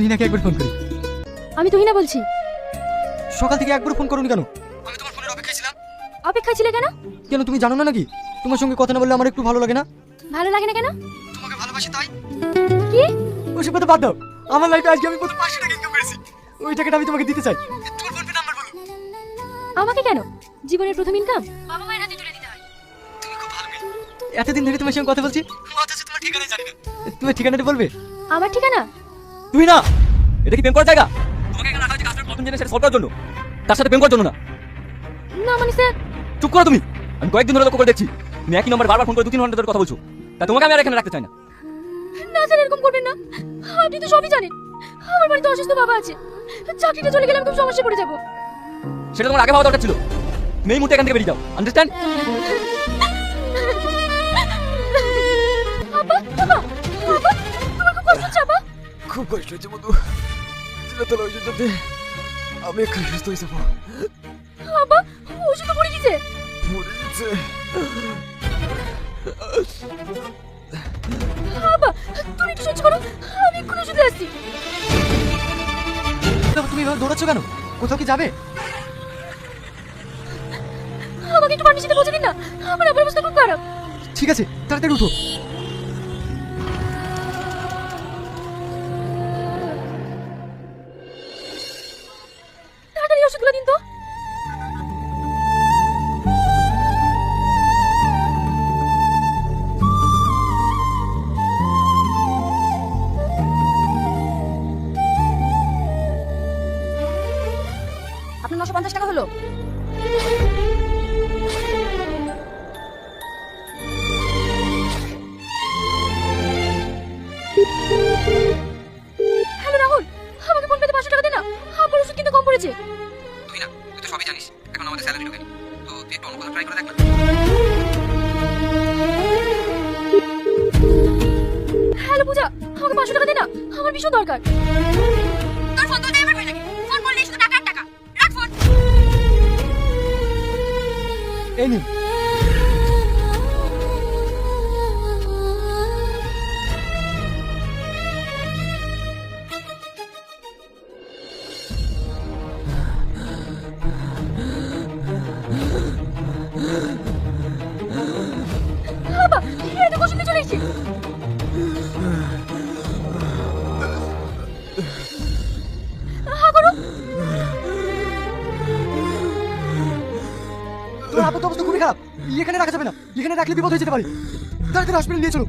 তুহিনাকে একবার ফোন করি। আমি তুহিনা বলছি। সকাল থেকে একবার ফোন করোনি কেন? আমি তোমার ফোনের অপেক্ষায় ছিলাম। অপেক্ষায় ছিলে কেন? কেন তুমি জানো না নাকি তোমার সঙ্গে কথা না বললে আমার একটু ভালো লাগে না? ভালো লাগে না কেন? তোমাকে ভালোবাসি তাই। কি? ওসব কথা বাদ দাও। আমার লাইফে আজকে আমি প্রথম 500 টাকা ইনকাম করেছি। ওই টাকাটা আমি তোমাকে দিতে চাই। তোমার ফোন পে নাম্বার বলো। আমাকে কেন? জীবনের প্রথম ইনকাম বাবা মায়ের হাতে তুলে দিতে হয়। তুমি খুব ভালো মেয়ে। এতদিন ধরে তোমার সঙ্গে কথা বলছি, অথচ তোমার ঠিকানা জানি না। তোমার ঠিকানাটা বলবে? আমার ঠিকানা? তুই না, এটা কি প্রেম করার জায়গা? তোমাকে এখানে রাখা হয়েছে কাজের প্রবলেম জেনে সেটা সলভ করার জন্য, তার সাথে প্রেম করার জন্য না। না মানে স্যার। চুপ করো তুমি। আমি কয়েকদিন ধরে লক্ষ্য করে দেখছি তুমি একই নম্বরে বারবার ফোন করে 2-3 ঘন্টা ধরে কথা বলছো। তা তোমাকে আমি আর এখানে রাখতে চাই না। না স্যার, এরকম করবেন না। আপনি তো সবই জানেন। আমার বাড়িতে অসুস্থ বাবা আছে। চাকরিটা চলে গেলে আমি খুব সমস্যায় পড়ে যাবো। সেটা তোমার আগে ভাবা দরকার ছিল। তুমি এই মুহূর্তে এখান থেকে বেরিয়ে যাও, আন্ডারস্ট্যান্ড? আপা, আপা, আপা, তোমার খুব কষ্ট হচ্ছে আপা? খুব কষ্ট হচ্ছে মধু। চিরতলা ওষুধটাতে আমি একটু সুস্থ হয়ে যাবো। আপা, ওষুধ পড়ে গেছে। মরে গেছে। আপা, তুমি একটু সহ্য করো, আমি এক্ষুনি ওষুধ আসছি। তুমি এভাবে দৌড়াচ্ছ কেন? কোথাও কি যাবে? আমাকে একটু ফার্মেসিতে পৌঁছে দিন না, আমার আবার অবস্থা খুব খারাপ। ঠিক আছে, তাড়াতাড়ি উঠো। তাড়াতাড়ি ওষুধগুলো দিন তো। আপনার 950 টাকা হলো। হ্যালো রাহুল, আমাকে ফোন পেতে 500 টাকা দে না, আমার ওষুধ কিন্তু কম পড়েছে। তুই না, তুই তো সবই জানিস, এখন আমাদের স্যালারি ঢোকেনি, তো তুই একটু অন্য কোথাও ট্রাই করে দেখ না। হ্যালো পূজা, আমাকে 500 টাকা দে না, আমার ভীষণ দরকার। তোর ফোন তো ড্রাইভার হয়ে লাগে, ফোন করলেই শুধু টাকা আর টাকা। রাখ ফোন। এই নিন। বাবা, এই তো ওষুধ নিয়ে চলে এসেছি। হ্যাঁ করো। তোমার আপাতত অবস্থা খুবই খারাপ। এখানে রাখা যাবে না, এখানে রাখলে বিপদ হয়ে যেতে পারে। তাড়াতাড়ি হসপিটাল নিয়ে চলো।